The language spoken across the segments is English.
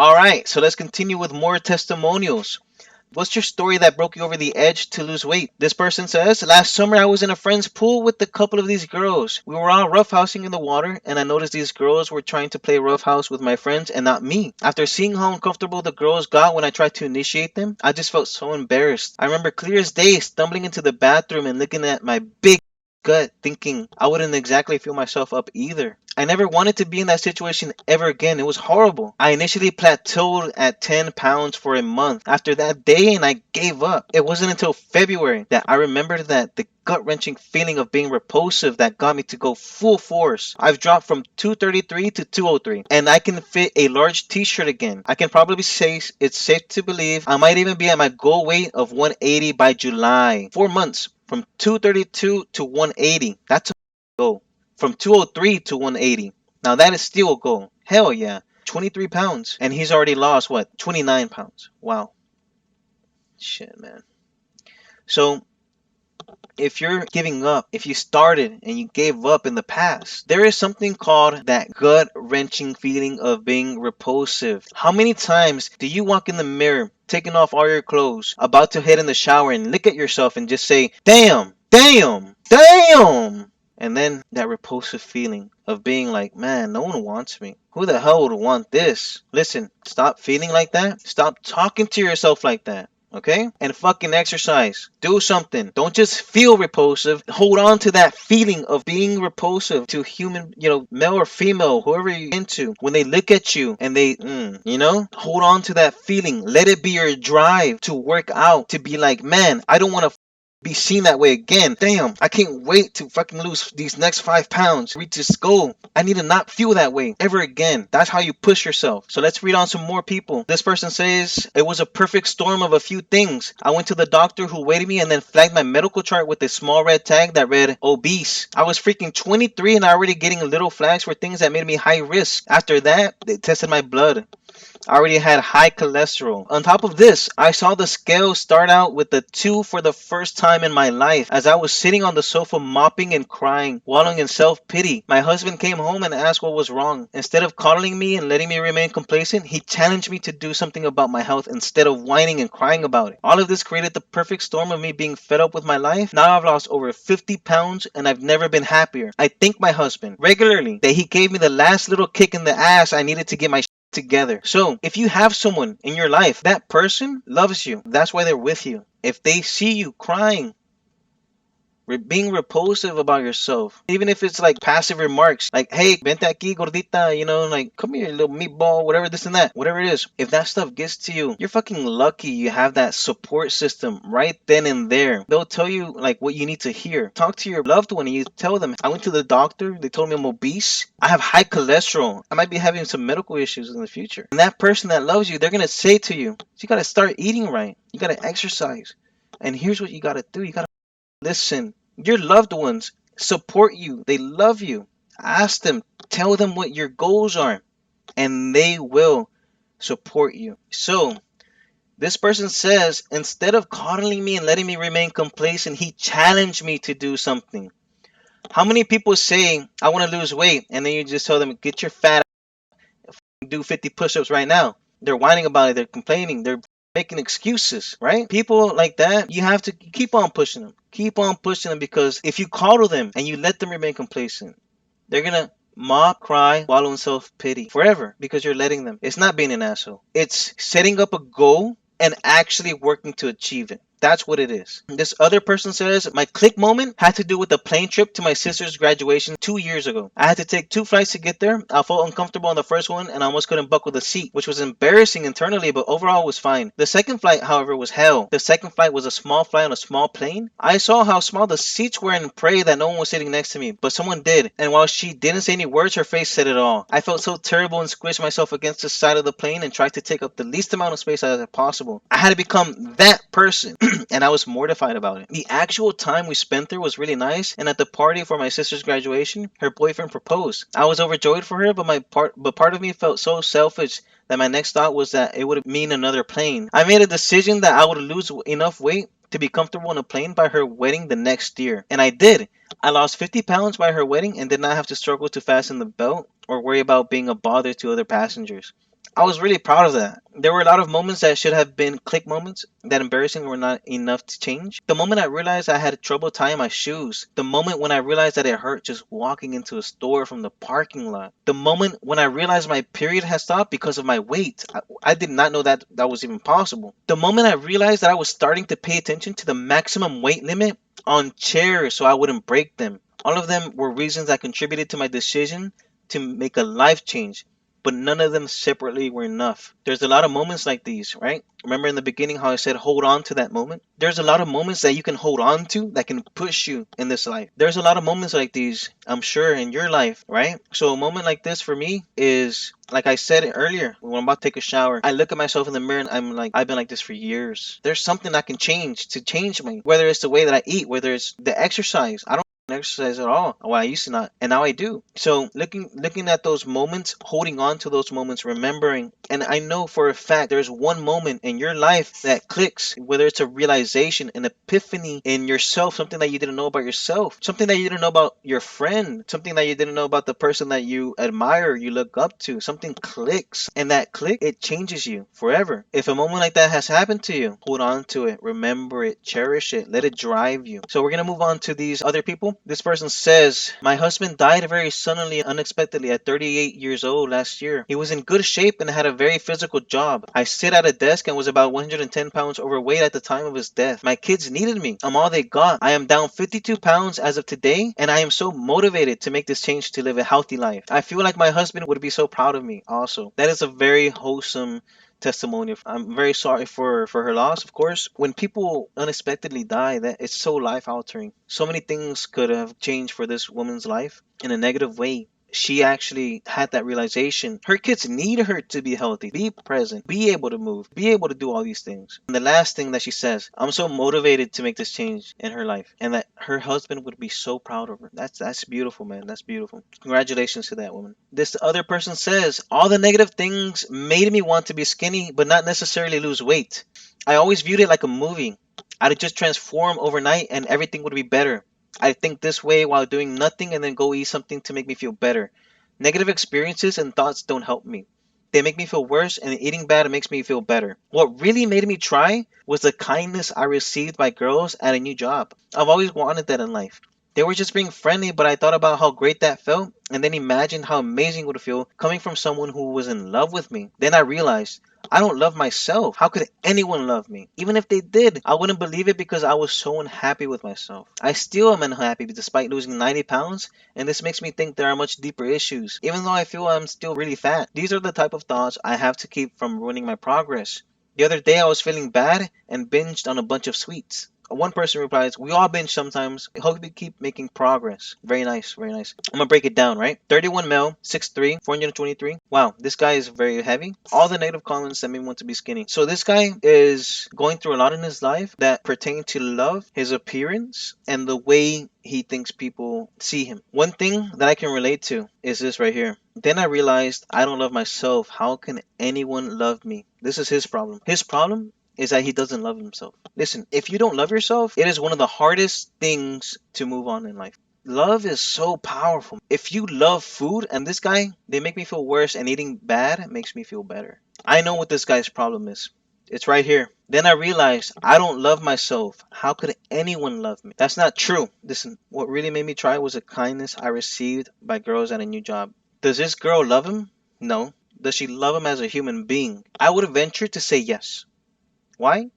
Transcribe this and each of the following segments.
All right, so let's continue with more testimonials. What's your story that broke you over the edge to lose weight? This person says, last summer I was in a friend's pool with a couple of these girls. We were all roughhousing in the water, and I noticed these girls were trying to play roughhouse with my friends and not me. After seeing how uncomfortable the girls got when I tried to initiate them, I just felt so embarrassed. I remember clear as day stumbling into the bathroom and looking at my big gut thinking I wouldn't exactly feel myself up either. I never wanted to be in that situation ever again. It was horrible. I initially plateaued at 10 pounds for a month after that day and I gave up. It wasn't until February that I remembered that the gut wrenching feeling of being repulsive that got me to go full force. I've dropped from 233 to 203 and I can fit a large t-shirt again. I can probably say it's safe to believe I might even be at my goal weight of 180 by July. 4 months from 232 to 180. That's a goal. From 203 to 180. Now that is still a goal. Hell yeah. 23 pounds. And he's already lost what? 29 pounds. Wow. Shit, man. So if you're giving up, if you started and you gave up in the past, there is something called that gut wrenching feeling of being repulsive. How many times do you walk in the mirror, taking off all your clothes, about to head in the shower and look at yourself and just say, damn, damn, damn? And then that repulsive feeling of being like, man, no one wants me. Who the hell would want this? Listen, stop feeling like that. Stop talking to yourself like that. Okay? And fucking exercise. Do something. Don't just feel repulsive. Hold on to that feeling of being repulsive to human, male or female, whoever you're into. When they look at you and they, hold on to that feeling. Let it be your drive to work out, to be like, man, I don't want to be seen that way again. Damn, I can't wait to fucking lose these next 5 pounds. Reach this goal. I need to not feel that way ever again. That's how you push yourself. So let's read on some more people. This person says, it was a perfect storm of a few things. I went to the doctor who weighed me and then flagged my medical chart with a small red tag that read obese. I was freaking 23 and already getting little flags for things that made me high risk. After that, they tested my blood. I already had high cholesterol. On top of this, I saw the scale start out with a 2 for the first time in my life as I was sitting on the sofa mopping and crying, wallowing in self-pity. My husband came home and asked what was wrong. Instead of coddling me and letting me remain complacent, he challenged me to do something about my health instead of whining and crying about it. All of this created the perfect storm of me being fed up with my life. Now I've lost over 50 pounds and I've never been happier. I thank my husband regularly that he gave me the last little kick in the ass I needed to get my together. So if you have someone in your life, that person loves you. That's why they're with you. If they see you crying, being repulsive about yourself, even if it's like passive remarks like, hey, vente aquí gordita, like, come here little meatball, whatever, this and that, whatever it is, if that stuff gets to you, you're fucking lucky you have that support system right then and there. They'll tell you like what you need to hear. Talk to your loved one and you tell them, I went to the doctor, they told me I'm obese, I have high cholesterol, I might be having some medical issues in the future. And that person that loves you, they're gonna say to you, you gotta start eating right, you gotta exercise, and here's what you gotta do, you gotta listen. Your loved ones support you. They love you. Ask them. Tell them what your goals are. And they will support you. So, this person says, instead of coddling me and letting me remain complacent, he challenged me to do something. How many people say, I want to lose weight, and then you just tell them, get your fat ass, do 50 push-ups right now. They're whining about it. They're complaining. They're making excuses, right? People like that, you have to keep on pushing them. Keep on pushing them, because if you coddle them and you let them remain complacent, they're gonna mock, cry, wallow in self-pity forever because you're letting them. It's not being an asshole. It's setting up a goal and actually working to achieve it. That's what it is. This other person says, my click moment had to do with a plane trip to my sister's graduation 2 years ago. I had to take 2 flights to get there. I felt uncomfortable on the first one and I almost couldn't buckle the seat, which was embarrassing internally, but overall was fine. The second flight, however, was hell. The second flight was a small flight on a small plane. I saw how small the seats were and prayed that no one was sitting next to me, but someone did. And while she didn't say any words, her face said it all. I felt so terrible and squished myself against the side of the plane and tried to take up the least amount of space as possible. I had to become that person. And I was mortified about it. The actual time we spent there was really nice, and at the party for my sister's graduation, her boyfriend proposed. I was overjoyed for her, but part of me felt so selfish that my next thought was that it would mean another plane. I made a decision that I would lose enough weight to be comfortable on a plane by her wedding the next year, and I did. I lost 50 pounds by her wedding and did not have to struggle to fasten the belt or worry about being a bother to other passengers. I was really proud of that. There were a lot of moments that should have been click moments that embarrassing were not enough to change. The moment I realized I had trouble tying my shoes. The moment when I realized that it hurt just walking into a store from the parking lot. The moment when I realized my period had stopped because of my weight. I did not know that that was even possible. The moment I realized that I was starting to pay attention to the maximum weight limit on chairs so I wouldn't break them. All of them were reasons that contributed to my decision to make a life change, but none of them separately were enough. There's a lot of moments like these, right? Remember in the beginning how I said hold on to that moment? There's a lot of moments that you can hold on to that can push you in this life. There's a lot of moments like these, I'm sure, in your life, right? So a moment like this for me is, like I said earlier, when I'm about to take a shower, I look at myself in the mirror and I'm like, I've been like this for years. There's something I can change to change me, whether it's the way that I eat, whether it's the exercise. I don't exercise at all. Well, I used to not, and now I do. So looking at those moments, holding on to those moments, remembering, and I know for a fact there's one moment in your life that clicks, whether it's a realization, an epiphany in yourself, something that you didn't know about yourself, something that you didn't know about your friend, something that you didn't know about the person that you admire, you look up to. Something clicks, and that click, it changes you forever. If a moment like that has happened to you, hold on to it, remember it, cherish it, let it drive you. So we're gonna move on to these other people. This person says, my husband died very suddenly and unexpectedly at 38 years old last year. He was in good shape and had a very physical job. I sit at a desk and was about 110 pounds overweight at the time of his death. My kids needed me. I'm all they got. I am down 52 pounds as of today, and I am so motivated to make this change to live a healthy life. I feel like my husband would be so proud of me also. That is a very wholesome testimony. I'm very sorry for her loss, of course. When people unexpectedly die, that it's so life altering. So many things could have changed for this woman's life in a negative way. She actually had that realization. Her kids need her to be healthy, be present, be able to move, be able to do all these things. And the last thing that she says, I'm so motivated to make this change in her life, and that her husband would be so proud of her. That's beautiful, man. That's beautiful. Congratulations to that woman. This other person says, all the negative things made me want to be skinny, but not necessarily lose weight. I always viewed it like a movie. I'd just transform overnight and everything would be better. I think this way while doing nothing and then go eat something to make me feel better. Negative experiences and thoughts don't help me. They make me feel worse, and eating bad makes me feel better. What really made me try was the kindness I received by girls at a new job. I've always wanted that in life. They were just being friendly, but I thought about how great that felt, and then imagined how amazing it would feel coming from someone who was in love with me. Then I realized I don't love myself. How could anyone love me? Even if they did, I wouldn't believe it because I was so unhappy with myself. I still am unhappy despite losing 90 pounds, and this makes me think there are much deeper issues, even though I feel I'm still really fat. These are the type of thoughts I have to keep from ruining my progress. The other day I was feeling bad and binged on a bunch of sweets. One person replies, we all binge sometimes. Hope we keep making progress. Very nice, very nice. I'm gonna break it down, right? 31 male, 6'3", 423. Wow, this guy is very heavy. All the negative comments that made me want to be skinny. So this guy is going through a lot in his life that pertain to love, his appearance, and the way he thinks people see him. One thing that I can relate to is this right here. Then I realized I don't love myself. How can anyone love me? This is his problem. His problem is that he doesn't love himself. Listen, if you don't love yourself, it is one of the hardest things to move on in life. Love is so powerful. If you love food, and this guy, they make me feel worse, and eating bad makes me feel better. I know what this guy's problem is. It's right here. Then I realized I don't love myself. How could anyone love me? That's not true. Listen, what really made me try was a kindness I received by girls at a new job. Does this girl love him? No. Does she love him as a human being? I would venture to say yes. Why?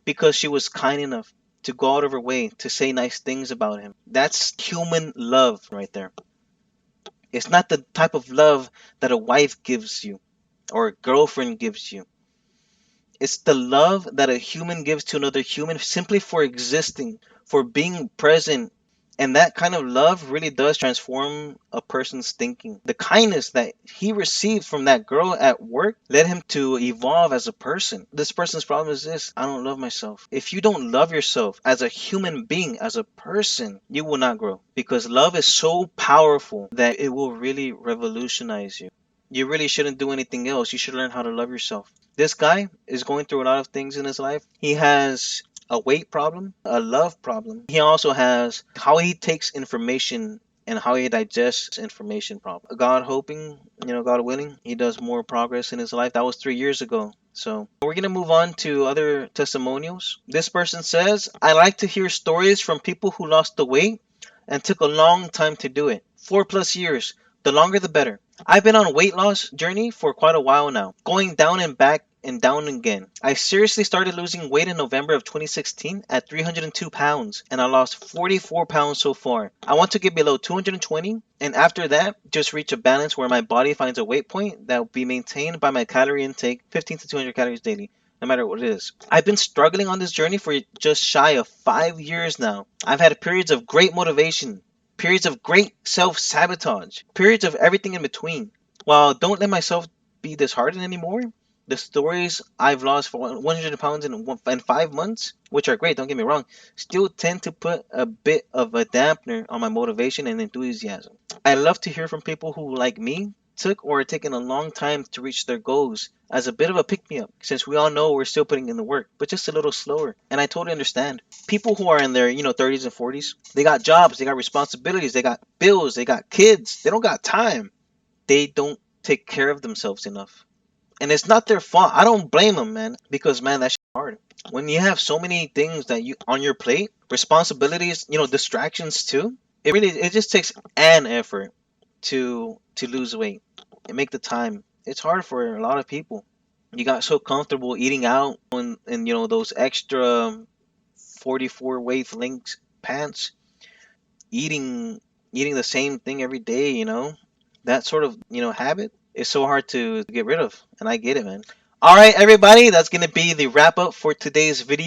Because she was kind enough to go out of her way to say nice things about him. That's human love right there. It's not the type of love that a wife gives you or a girlfriend gives you. It's the love that a human gives to another human simply for existing, for being present. And that kind of love really does transform a person's thinking. The kindness that he received from that girl at work led him to evolve as a person. This person's problem is this: I don't love myself. If you don't love yourself as a human being, as a person, you will not grow. Because love is so powerful that it will really revolutionize you. You really shouldn't do anything else. You should learn how to love yourself. This guy is going through a lot of things in his life. He has a weight problem, a love problem. He also has how he takes information and how he digests information properly. God hoping, God willing, he does more progress in his life. That was 3 years ago. So we're going to move on to other testimonials. This person says, I like to hear stories from people who lost the weight and took a long time to do it. 4+ years. The longer the better. I've been on a weight loss journey for quite a while now, going down and back and down again. I seriously started losing weight in November of 2016 at 302 pounds, and I lost 44 pounds so far. I want to get below 220, and after that, just reach a balance where my body finds a weight point that will be maintained by my calorie intake, 15 to 200 calories daily, no matter what it is. I've been struggling on this journey for just shy of 5 years now. I've had periods of great motivation, periods of great self-sabotage, periods of everything in between. While don't let myself be disheartened anymore, the stories I've lost for 100 pounds in 5 months, which are great, don't get me wrong, still tend to put a bit of a dampener on my motivation and enthusiasm. I love to hear from people who, like me, took or are taking a long time to reach their goals as a bit of a pick-me-up, since we all know we're still putting in the work, but just a little slower. And I totally understand. People who are in their 30s and 40s, they got jobs, they got responsibilities, they got bills, they got kids, they don't got time. They don't take care of themselves enough. And it's not their fault. I don't blame them, man, because man, that's hard. When you have so many things that you on your plate, responsibilities, distractions too. It just takes an effort to lose weight and make the time. It's hard for a lot of people. You got so comfortable eating out and those extra 44 wavelengths pants, eating the same thing every day, that sort of habit is so hard to get rid of, and I get it, man. All right, everybody, that's gonna be the wrap up for today's video.